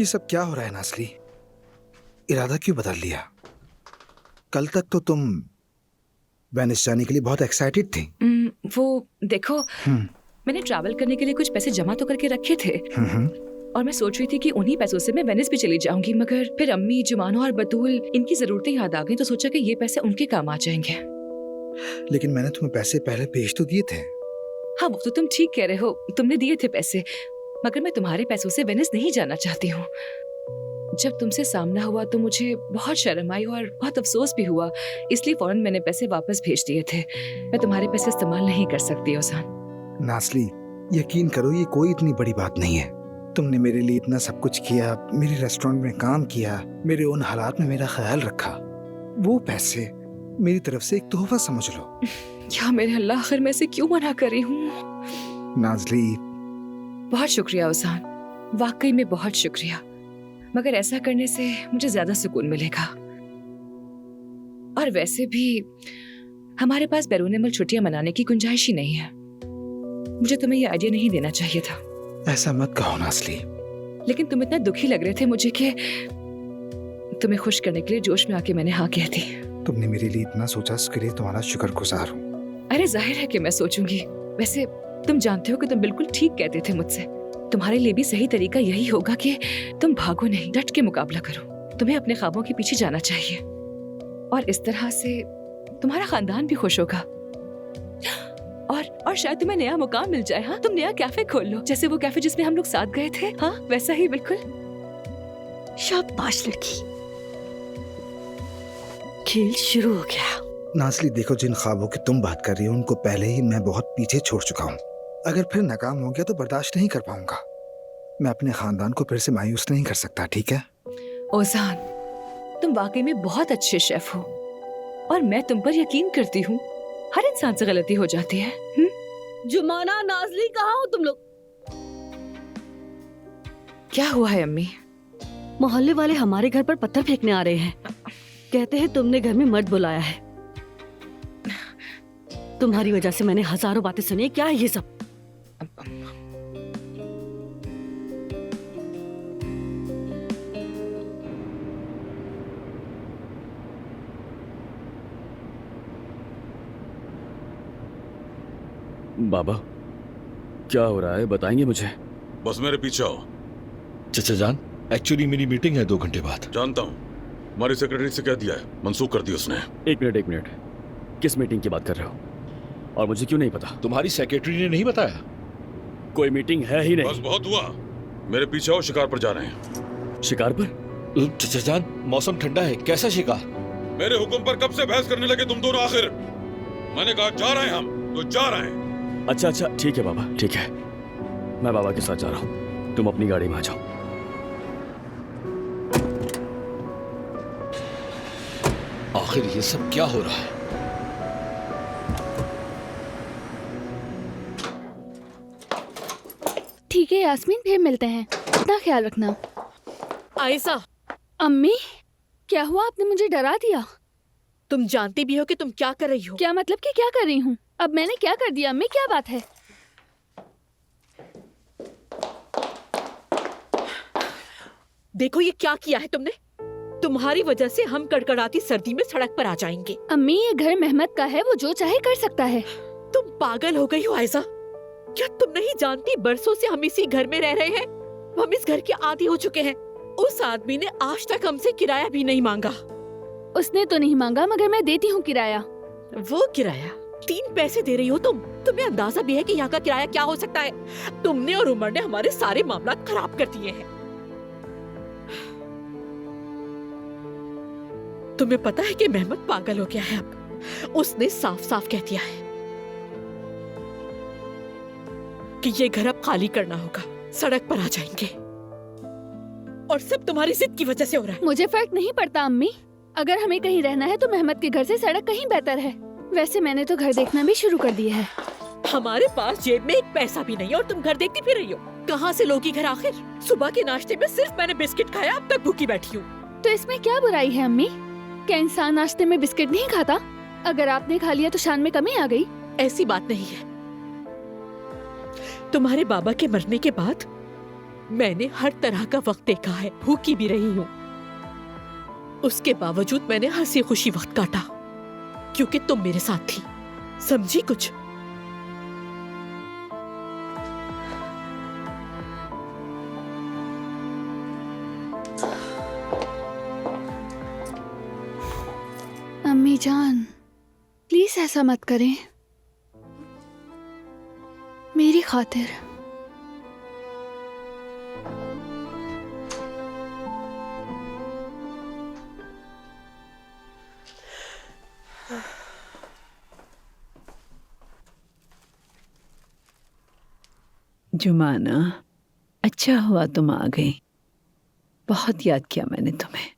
ये सब क्या हो रहा है नासली? इरादा क्यों बदल लिया? कल तक तो तुम वेनिस जाने के लिए बहुत एक्साइटेड थी। वो देखो, मैंने ट्रैवल करने के लिए कुछ पैसे जमा तो करके रखे थे और मैं सोच रही थी कि उन्हीं पैसों से मैं वेनिस भी चली जाऊंगी, मगर फिर अम्मी, जुमानो और बतूल इनकी जरूरतें याद आ गई तो सोचा कि ये पैसे उनके काम आ जाएंगे। लेकिन मैंने तुम्हें पैसे पहले भेज तो दिए थे। हाँ, वो तो तुम ठीक कह रहे हो, तुमने दिए थे पैसे, मगर मैं तुम्हारे पैसों से वेनिस नहीं जाना चाहती हूँ। जब तुमसे सामना हुआ तो मुझे बहुत शर्म आई और बहुत अफसोस भी हुआ, इसलिए फौरन मैंने पैसे वापस भेज दिए थे। मैं तुम्हारे पैसे इस्तेमाल नहीं कर सकती ओसान। नासली, यकीन करो ये कोई इतनी बड़ी बात नहीं है। तुमने मेरे लिए इतना सब कुछ किया, मेरे रेस्टोरेंट में काम किया, मेरे उन हालात में मेरा ख्याल रखा। वो पैसे मेरी तरफ से एक तोहफा समझ लो। क्या मेरे अल्लाह, आखिर मैं से क्यों मना कर रही हूँ? नाजली, बहुत शुक्रिया ओसान, वाकई में बहुत शुक्रिया, मगर ऐसा करने से मुझे ज्यादा सुकून मिलेगा। और वैसे भी हमारे पास बैरून मुल्क छुट्टियां मनाने की गुंजाइश ही नहीं है। मुझे तुम्हें ये आइडिया नहीं देना चाहिए था। ऐसा मत कहो नासली। लेकिन तुम इतना दुखी लग रहे थे मुझे कि तुम्हें खुश करने के लिए जोश में आके मैंने हाँ कह दी। तुमने मेरे लिए इतना सोचा, इसके लिए तुम्हारा शुक्रगुजार हूँ। अरे जाहिर है कि मैं सोचूंगी। वैसे तुम जानते हो कि तुम बिल्कुल ठीक कहते थे मुझसे। तुम्हारे लिए भी सही तरीका यही होगा कि तुम भागो नहीं, डट के मुकाबला करो। तुम्हें अपने ख्वाबों के पीछे जाना चाहिए और इस तरह से तुम्हारा खानदान भी खुश होगा और शायद तुम्हें नया मुकाम मिल जाए। हाँ, तुम नया कैफे खोल लो, जैसे वो कैफे जिसमें हम लोग साथ गए थे। हाँ, वैसा ही बिल्कुल। शाबाश लड़की, खेल शुरू हो गया। नासली देखो, जिन ख्वाबों की तुम बात कर रही हो उनको पहले ही मैं बहुत पीछे छोड़ चुका हूँ। अगर फिर नाकाम हो गया तो बर्दाश्त नहीं कर पाऊंगा। मैं अपने खानदान को फिर से मायूस नहीं कर सकता, ठीक है? ओजान, तुम वाकई में बहुत अच्छे शेफ हो और मैं तुम पर यकीन करती हूँ। हर इंसान से गलती हो जाती है। जुमाना, नाजली, कहाँ हो तुम लोग? क्या हुआ है अम्मी? मोहल्ले वाले हमारे घर पर पत्थर फेंकने आ रहे हैं। कहते हैं तुमने घर में मर्द बुलाया है। तुम्हारी वजह से मैंने हजारों बातें सुनी। क्या है ये सब? बाबा, क्या हो रहा है, बताएंगे मुझे? बस मेरे पीछे आओ। चचा जान, एक्चुअली मेरी मीटिंग है 2 घंटे बाद। जानता हूँ, हमारी सेक्रेटरी से कह दिया है, मंसूख कर दी उसने। एक मिनट, किस मीटिंग की बात कर रहे हो और मुझे क्यों नहीं पता? तुम्हारी सेक्रेटरी ने नहीं बताया? कोई मीटिंग है ही नहीं। बस बहुत हुआ, मेरे पीछे आओ, शिकार पर जा रहे हैं। शिकार पर? चचा जान, मौसम ठंडा है, कैसा शिकार? मेरे हुक्म पर कब से बहस करने लगे तुम दोनों आखिर? मैंने कहा जा रहे हैं हम, तो जा रहे हैं। अच्छा, ठीक है बाबा, ठीक है, मैं बाबा के साथ जा रहा हूँ, तुम अपनी गाड़ी में आ जाओ। आखिर ये सब क्या हो रहा है? ठीक है यास्मीन, फिर मिलते हैं, अपना ख्याल रखना। आयशा, अम्मी, क्या हुआ? आपने मुझे डरा दिया। तुम जानती भी हो कि तुम क्या कर रही हो। क्या मतलब कि क्या कर रही हूँ? अब मैंने क्या कर दिया अम्मी? क्या बात है? देखो ये क्या किया है तुमने। तुम्हारी वजह से हम कड़कड़ाती सर्दी में सड़क पर आ जाएंगे। अम्मी, ये घर मेहमत का है, वो जो चाहे कर सकता है। तुम पागल हो गई हो आयशा। क्या तुम नहीं जानती, बरसों से हम इसी घर में रह रहे हैं, हम इस घर के आदी हो चुके हैं। उस आदमी ने आज तक हमसे किराया भी नहीं मांगा। उसने तो नहीं मांगा, मगर मैं देती हूँ किराया। वो किराया 3 पैसे दे रही हो तुम। तुम्हें अंदाजा भी है कि यहाँ का किराया क्या हो सकता है? तुमने और उमर ने हमारे सारे मामला खराब कर दिए हैं। तुम्हें पता है कि मेहमद पागल हो गया है अब। उसने साफ साफ कह दिया है कि ये घर अब खाली करना होगा, सड़क पर आ जाएंगे। और सब तुम्हारी जिद की वजह से हो रहा है। मुझे फर्क नहीं पड़ता अम्मी, अगर हमें कहीं रहना है तो मेहमद के घर से सड़क कहीं बेहतर है। वैसे मैंने तो घर देखना भी शुरू कर दिया है। हमारे पास जेब में एक पैसा भी नहीं और तुम घर देखती फिर रही हो। कहाँ से लोगी घर आखिर? सुबह के नाश्ते में सिर्फ मैंने बिस्किट खाया, अब तक भूखी बैठी हूँ। तो इसमें क्या बुराई है अम्मी? क्या इंसान नाश्ते में बिस्किट नहीं खाता? अगर आपने खा लिया तो शान में कमी आ गई? ऐसी बात नहीं है। तुम्हारे बाबा के मरने के बाद मैंने हर तरह का वक्त देखा है, भूखी भी रही हूँ। उसके बावजूद मैंने हंसी खुशी वक्त काटा क्योंकि तुम मेरे साथ थी। समझी कुछ? अम्मी जान, प्लीज ऐसा मत करें, मेरी खातिर। जुमाना, अच्छा हुआ तुम आ गई। बहुत याद किया मैंने तुम्हें।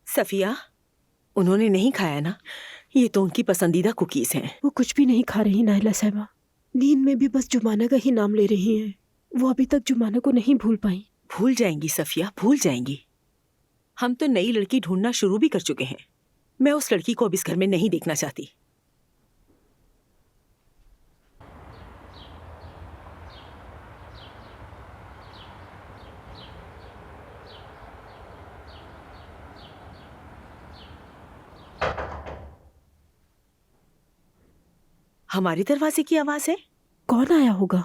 सफिया, उन्होंने नहीं खाया ना? ये तो उनकी पसंदीदा कुकीज हैं। वो कुछ भी नहीं खा रही नाइला साहिबा। नींद में भी बस जुमाना का ही नाम ले रही हैं। वो अभी तक जुमाना को नहीं भूल पाई। भूल जाएंगी सफिया, भूल जाएंगी। हम तो नई लड़की ढूंढना शुरू भी कर चुके हैं। मैं उस लड़की को अब इस घर में नहीं देखना चाहती। हमारे दरवाजे की आवाज है। कौन आया होगा?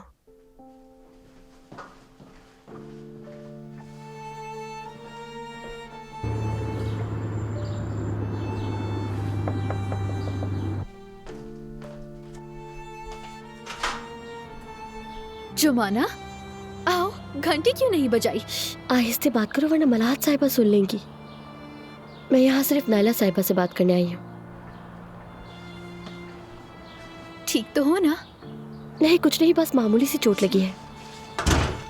जुमाना, आओ, घंटी क्यों नहीं बजाई? आहिस्ते बात करो वरना मलाहत साहिबा सुन लेंगी। मैं यहाँ सिर्फ नाइला साहिबा से बात करने आई हूँ। ठीक तो हो ना? नहीं, कुछ नहीं, बस मामूली सी चोट लगी है।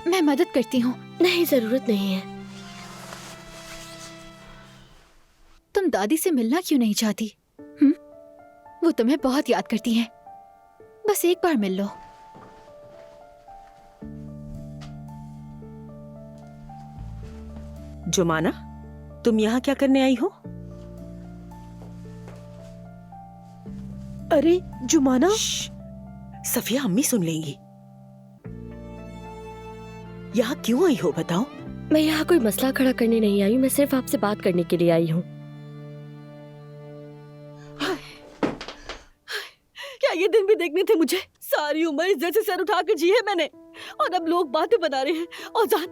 मैं मदद करती हूँ। नहीं, जरूरत नहीं है। तुम दादी से मिलना क्यों नहीं चाहती? वो तुम्हें बहुत याद करती हैं। बस एक बार मिल लो। जुमाना, तुम यहाँ क्या करने आई हो? अरे जुमाना। सफिया, अम्मी सुन लेंगी। यहाँ क्यों आई हो बताओ? मैं यहाँ कोई मसला खड़ा करने नहीं आई हूँ, मैं सिर्फ आपसे बात करने के लिए आई हूँ। क्या ये दिन भी देखने थे मुझे? सारी उम्र इज्जत से सर उठा कर जी है मैंने, और अब लोग बातें बना रहे हैं। औजान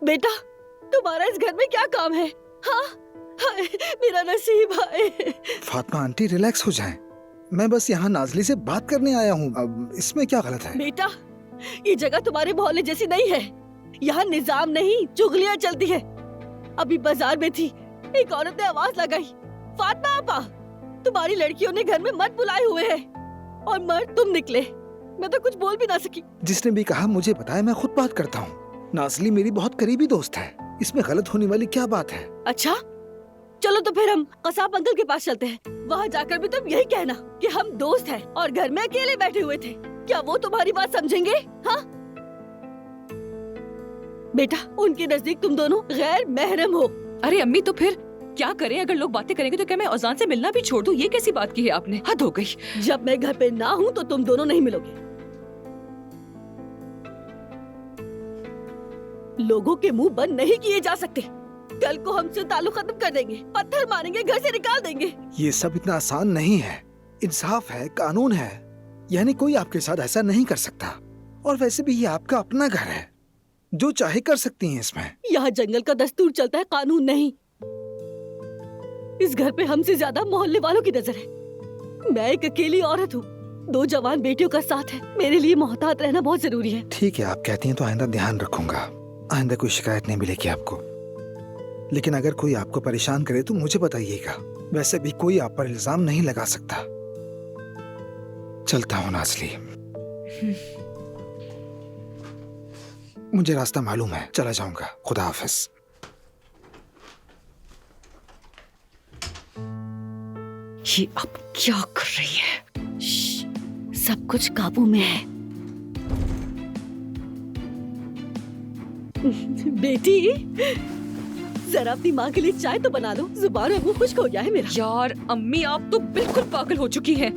बेटा, तुम्हारा इस घर में क्या काम है? हाँ, मेरा नसीब है। फातिमा आंटी, रिलैक्स हो जाएं। मैं बस यहाँ नाजली से बात करने आया हूँ। अब इसमें क्या गलत है? बेटा, ये जगह तुम्हारे मोहल्ले जैसी नहीं है। यहाँ निजाम नहीं, चुगलियाँ चलती है। अभी बाजार में थी, एक औरत ने आवाज लगाई, फातिमा आपा, तुम्हारी लड़कियों ने घर में मर्द बुलाए हुए हैं, और मर्द तुम निकले। मैं तो कुछ बोल भी ना सकी। जिसने भी कहा मुझे बताया, मैं खुद बात करता हूँ। नाजली मेरी बहुत करीबी दोस्त है, इसमें गलत होने वाली क्या बात है? अच्छा, चलो तो फिर हम कसाब अंकल के पास चलते हैं। वहाँ जाकर भी तुम यही कहना कि हम दोस्त हैं और घर में अकेले बैठे हुए थे। क्या वो तुम्हारी बात समझेंगे? हाँ बेटा, उनके नजदीक तुम दोनों गैर महरम हो। अरे अम्मी, तो फिर क्या करें? अगर लोग बातें करेंगे तो क्या मैं औजान से मिलना भी छोड़ दूं? ये कैसी बात की है आपने? हद हो गई। जब मैं घर पे ना हूँ तो तुम दोनों नहीं मिलोगे। लोगों के मुंह बंद नहीं किए जा सकते। कल को हमसे ताल्लुक खत्म कर देंगे, पत्थर मारेंगे, घर से निकाल देंगे। ये सब इतना आसान नहीं है। इंसाफ है, कानून है, यानी कोई आपके साथ ऐसा नहीं कर सकता। और वैसे भी ये आपका अपना घर है, जो चाहे कर सकती हैं इसमें। यहाँ जंगल का दस्तूर चलता है, कानून नहीं। इस घर पे हमसे ज्यादा मोहल्ले वालों की नजर है। मैं एक अकेली औरत हूँ, 2 जवान बेटियों का साथ है। मेरे लिए मोहतात रहना बहुत जरूरी है। ठीक है, आप कहती हैं तो आइंदा ध्यान रखूंगा। आइंदा कोई शिकायत नहीं मिलेगी आपको। लेकिन अगर कोई आपको परेशान करे तो मुझे बताइएगा। वैसे भी कोई आप पर इल्जाम नहीं लगा सकता। चलता हूँ नाजली, मुझे रास्ता मालूम है, चला जाऊंगा। खुदा हाफिज। ये अब क्या कर रही है? सब कुछ काबू में है। बेटी, जरा अपनी माँ के लिए चाय तो बना लो। जुबान और मुंह खुश्क हो गया है मेरा। यार अम्मी, आप तो बिल्कुल पागल हो चुकी हैं।